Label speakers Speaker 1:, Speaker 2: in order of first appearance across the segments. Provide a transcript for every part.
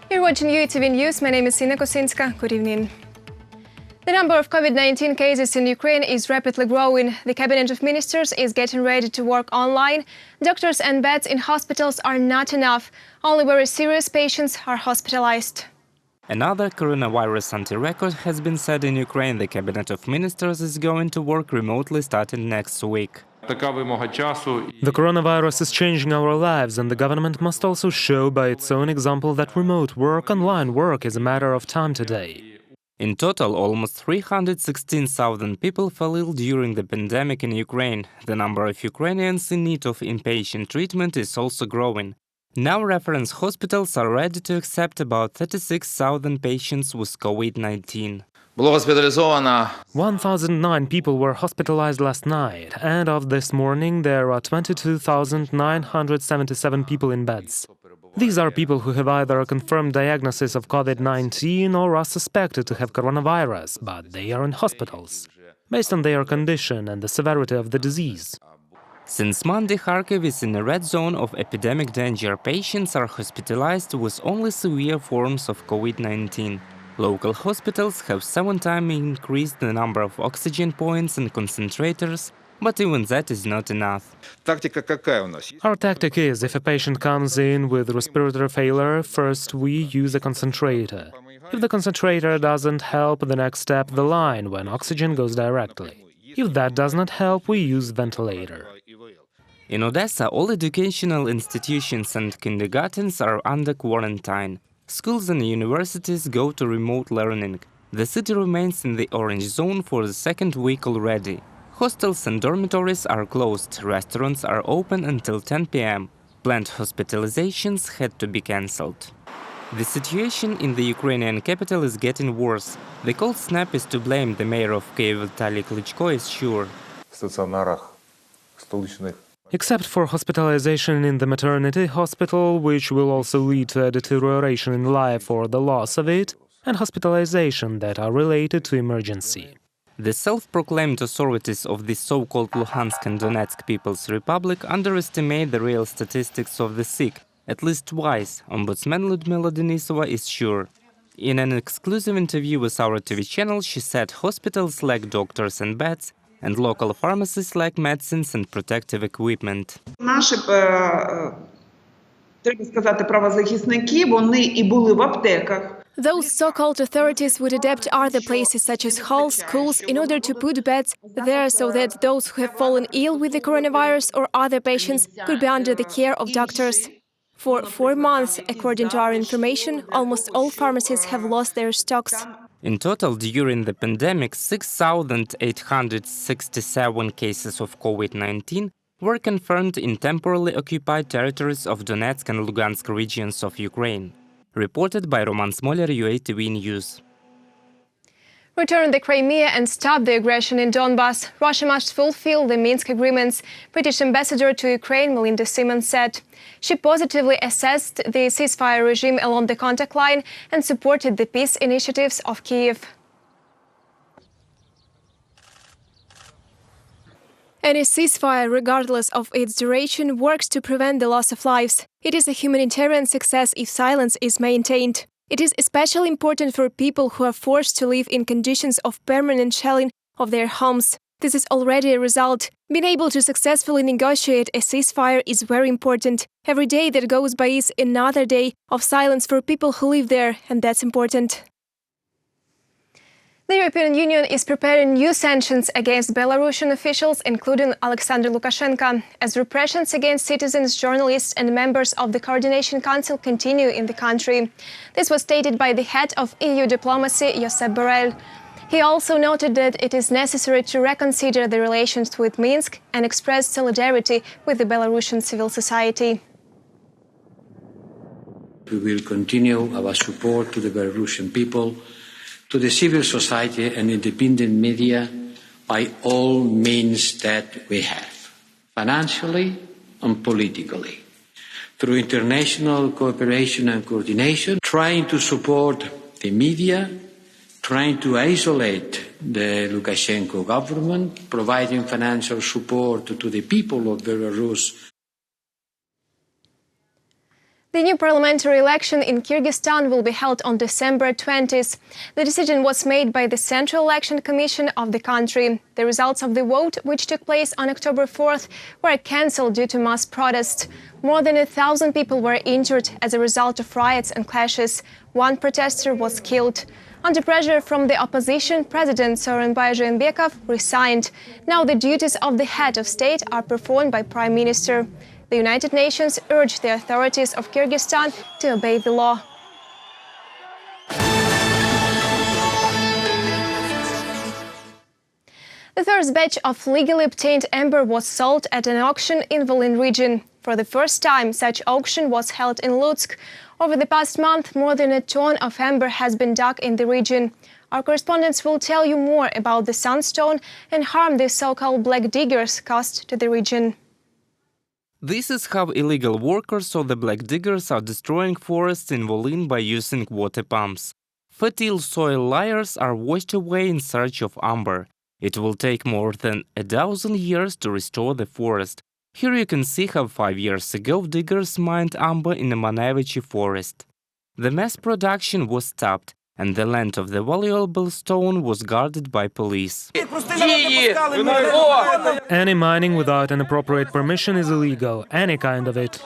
Speaker 1: You're watching UATV News. My name is Ina Kosinska. Good evening. The number of COVID-19 cases in Ukraine is rapidly growing. The Cabinet of Ministers is getting ready to work online. Doctors and beds in hospitals are not enough. Only very serious patients are hospitalized.
Speaker 2: Another coronavirus anti-record has been set in Ukraine. The Cabinet of Ministers is going to work remotely starting next week.
Speaker 3: The coronavirus is changing our lives, and the government must also show by its own example that remote work, online work is a matter of time today.
Speaker 2: In total, almost 316,000 people fell ill during the pandemic in Ukraine. The number of Ukrainians in need of inpatient treatment is also growing. Now reference hospitals are ready to accept about 36,000 patients with COVID-19.
Speaker 3: 1,009 people were hospitalized last night, and of this morning there are 22,977 people in beds. These are people who have either a confirmed diagnosis of COVID-19 or are suspected to have coronavirus, but they are in hospitals, based on their condition and the severity of the disease.
Speaker 2: Since Monday, Kharkiv is in a red zone of epidemic danger. Patients are hospitalized with only severe forms of COVID-19. Local hospitals have 7 times increased the number of oxygen points and concentrators, but even that is not enough.
Speaker 3: Our tactic is, if a patient comes in with respiratory failure, first we use a concentrator. If the concentrator doesn't help, the next step the line, when oxygen goes directly. If that does not help, we use ventilator.
Speaker 2: In Odessa, all educational institutions and kindergartens are under quarantine. Schools and universities go to remote learning. The city remains in the orange zone for the second week already. Hostels and dormitories are closed, restaurants are open until 10 p.m. Planned hospitalizations had to be cancelled. The situation in the Ukrainian capital is getting worse. The cold snap is to blame. The mayor of Kyiv, Vitaly Klitschko, is sure.
Speaker 3: Except for hospitalization in the maternity hospital, which will also lead to a deterioration in life or the loss of it, and hospitalization that are related to emergency.
Speaker 2: The self-proclaimed authorities of the so-called Luhansk and Donetsk People's Republic underestimate the real statistics of the sick, at least twice. Ombudsman Lyudmila Denisova is sure. In an exclusive interview with our TV channel, she said hospitals lack doctors and beds, and local pharmacies lack medicines and protective equipment.
Speaker 4: Наші, треба сказати, правозахисники, вони і були в аптеках.
Speaker 1: Those so-called authorities would adapt other places such as halls, schools, in order to put beds there so that those who have fallen ill with the coronavirus or other patients could be under the care of doctors. For 4 months, according to our information, almost all pharmacies have lost their stocks.
Speaker 2: In total, during the pandemic, 6,867 cases of COVID-19 were confirmed in temporarily occupied territories of Donetsk and Lugansk regions of Ukraine. Reported by Roman Smoler, UATV News.
Speaker 1: Return the Crimea and stop the aggression in Donbas. Russia must fulfill the Minsk agreements, British ambassador to Ukraine Melinda Simmons said. She positively assessed the ceasefire regime along the contact line and supported the peace initiatives of Kyiv. Any ceasefire, regardless of its duration, works to prevent the loss of lives. It is a humanitarian success if silence is maintained. It is especially important for people who are forced to live in conditions of permanent shelling of their homes. This is already a result. Being able to successfully negotiate a ceasefire is very important. Every day that goes by is another day of silence for people who live there, and that's important. The European Union is preparing new sanctions against Belarusian officials, including Alexander Lukashenko, as repressions against citizens, journalists and members of the Coordination Council continue in the country. This was stated by the head of EU diplomacy, Josep Borrell. He also noted that it is necessary to reconsider the relations with Minsk and express solidarity with the Belarusian civil society.
Speaker 5: We will continue our support to the Belarusian people, to the civil society and independent media by all means that we have, financially and politically, through international cooperation and coordination, trying to support the media, trying to isolate the Lukashenko government, providing financial support to the people of Belarus.
Speaker 1: The new parliamentary election in Kyrgyzstan will be held on December 20th. The decision was made by the Central Election Commission of the country. The results of the vote, which took place on October 4th, were cancelled due to mass protests. More than 1,000 people were injured as a result of riots and clashes. One protester was killed. Under pressure from the opposition, President Sooronbay Jeenbekov resigned. Now the duties of the head of state are performed by Prime Minister. The United Nations urged the authorities of Kyrgyzstan to obey the law. The first batch of legally obtained amber was sold at an auction in Volyn region. For the first time, such auction was held in Lutsk. Over the past month, more than a ton of amber has been dug in the region. Our correspondents will tell you more about the sunstone and harm the so-called black diggers caused to the region.
Speaker 2: This is how illegal workers or the black diggers are destroying forests in Volyn by using water pumps. Fertile soil layers are washed away in search of amber. It will take more than 1,000 years to restore the forest. Here you can see how 5 years ago diggers mined amber in the Mammoth forest. The mass production was stopped, and the land of the valuable stone was guarded by police.
Speaker 3: Any mining without an appropriate permission is illegal, any kind of it.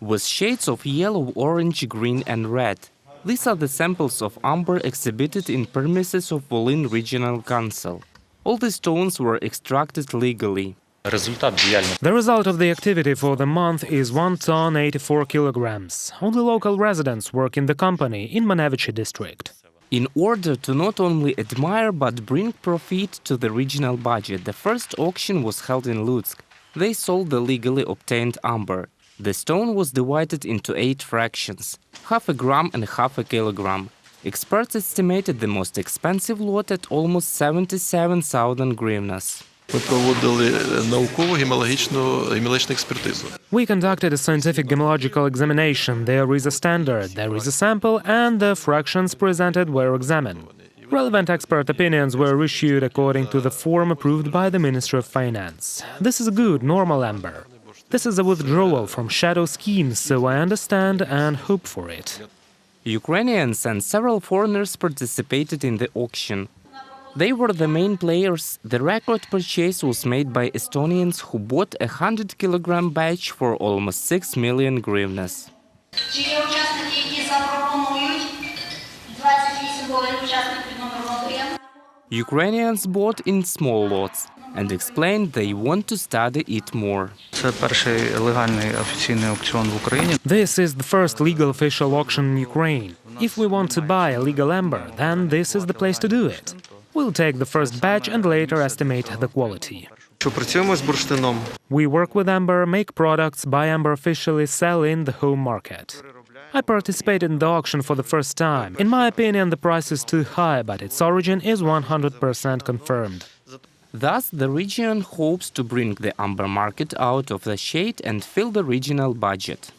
Speaker 2: With shades of yellow, orange, green and red. These are the samples of amber exhibited in premises of Volyn Regional Council. All the stones were extracted legally.
Speaker 3: The result of the activity for the month is 1 ton 84 kilograms. Only local residents work in the company in Minsk district.
Speaker 2: In order to not only admire but bring profit to the regional budget, the first auction was held in Lutsk. They sold the legally obtained amber. The stone was divided into 8 fractions, half a gram and half a kilogram. Experts estimated the most expensive lot at almost 77,000 hryvnias.
Speaker 3: We conducted a scientific gemological examination. There is a standard, there is a sample, and the fractions presented were examined. Relevant expert opinions were issued according to the form approved by the Ministry of Finance. This is a good, normal amber. This is a withdrawal from shadow schemes, so I understand and hope for it.
Speaker 2: Ukrainians and several foreigners participated in the auction. They were the main players. The record purchase was made by Estonians who bought a 100-kilogram batch for almost 6 million hryvnias. Ukrainians bought in small lots and explained they want to study it more.
Speaker 3: This is the first legal official auction in Ukraine. If we want to buy a legal amber, then this is the place to do it. We'll take the first batch and later estimate the quality. We work with amber, make products, buy amber officially, sell in the home market. I participated in the auction for the first time. In my opinion, the price is too high, but its origin is 100% confirmed.
Speaker 2: Thus, the region hopes to bring the amber market out of the shade and fill the regional budget.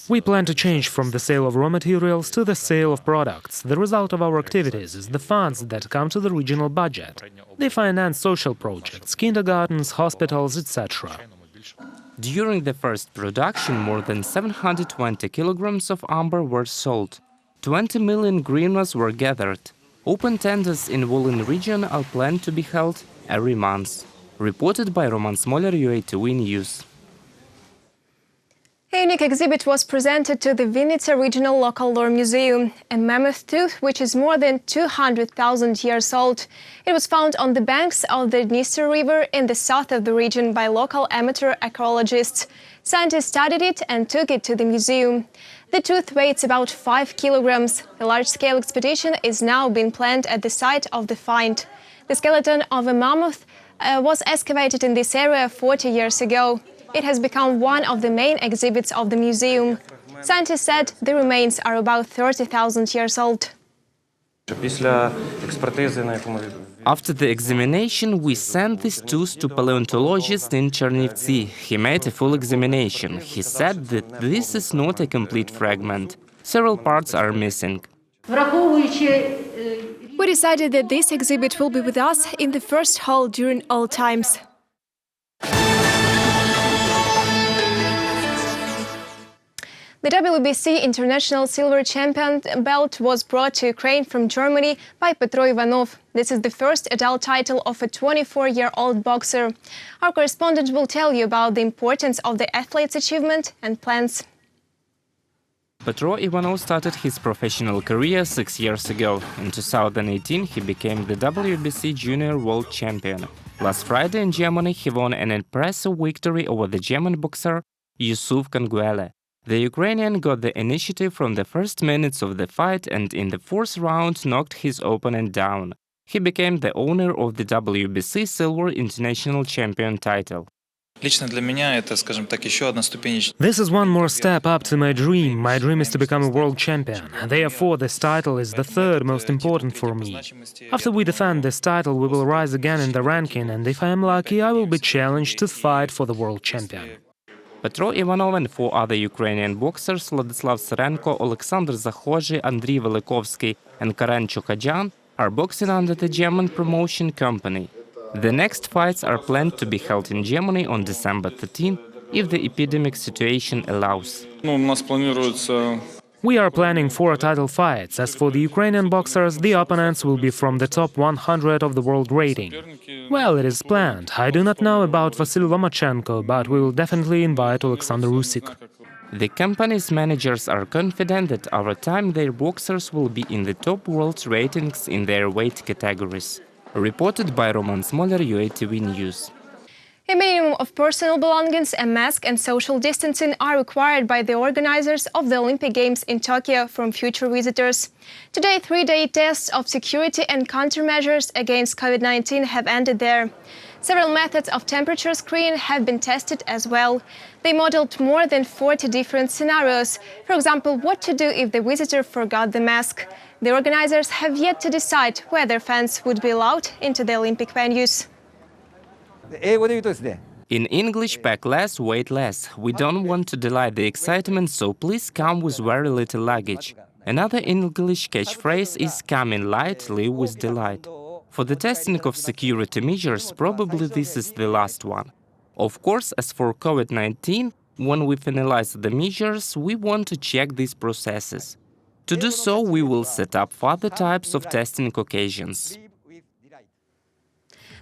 Speaker 3: We plan to change from the sale of raw materials to the sale of products. The result of our activities is the funds that come to the regional budget. They finance social projects, kindergartens, hospitals, etc.
Speaker 2: During the first production, more than 720 kilograms of amber were sold. 20 million hryvnias were gathered. Open tenders in Volyn region are planned to be held every month. Reported by Roman Smoler, UATV News.
Speaker 1: A unique exhibit was presented to the Vinnytsia Regional Local Lore Museum, a mammoth tooth which is more than 200,000 years old. It was found on the banks of the Dniester River in the south of the region by local amateur archaeologists. Scientists studied it and took it to the museum. The tooth weighs about 5 kilograms. A large-scale expedition is now being planned at the site of the find. The skeleton of a mammoth was excavated in this area 40 years ago. It has become one of the main exhibits of the museum. Scientists said the remains are about 30,000 years old.
Speaker 2: After the examination, we sent this tooth to paleontologist in Chernivtsi. He made a full examination. He said that this is not a complete fragment. Several parts are missing.
Speaker 1: We decided that this exhibit will be with us in the first hall during all times. The WBC International Silver champion belt was brought to Ukraine from Germany by Petro Ivanov. This is the first adult title of a 24-year-old boxer. Our correspondent will tell you about the importance of the athlete's achievement and plans.
Speaker 2: Petro Ivanov started his professional career 6 years ago. In 2018, he became the WBC Junior World Champion. Last Friday in Germany, he won an impressive victory over the German boxer Yusuf Kanguele. The Ukrainian got the initiative from the first minutes of the fight and in the fourth round knocked his opponent down. He became the owner of the WBC Silver International Champion title.
Speaker 6: This
Speaker 3: is one more step up to my dream. My dream is to become a world champion. Therefore, this title is the third most important for me. After we defend this title, we will rise again in the ranking, and if I am lucky, I will be challenged to fight for the world champion.
Speaker 2: Petro Ivanov and 4 other Ukrainian boxers, Vladislav Serenko, Alexander Zakhozhy, Andriy Velikovsky and Karen Chokadyan, are boxing under the German promotion company. The next fights are planned to be held in Germany on December 13, if the epidemic situation allows.
Speaker 3: We are planning 4 title fights. As for the Ukrainian boxers, the opponents will be from the top 100 of the world rating. Well, it is planned. I do not know about Vasily Lomachenko, but we will definitely invite Alexander Usyk.
Speaker 2: The company's managers are confident that over time their boxers will be in the top world ratings in their weight categories. Reported by Roman Smoler, UATV News.
Speaker 1: A minimum of personal belongings, a mask and social distancing are required by the organizers of the Olympic Games in Tokyo from future visitors. Today, 3-day tests of security and countermeasures against COVID-19 have ended there. Several methods of temperature screening have been tested as well. They modeled more than 40 different scenarios. For example, what to do if the visitor forgot the mask. The organizers have yet to decide whether fans would be allowed into the Olympic venues.
Speaker 2: In English, pack less, wait less. We don't want to delay the excitement, so please come with very little luggage. Another English catchphrase is come in light, live with delight. For the testing of security measures, probably this is the last one. Of course, as for COVID-19, when we finalize the measures, we want to check these processes. To do so, we will set up further types of testing occasions.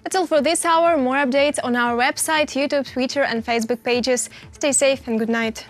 Speaker 1: That's all for this hour. More updates on our website, YouTube, Twitter and Facebook pages. Stay safe and good night.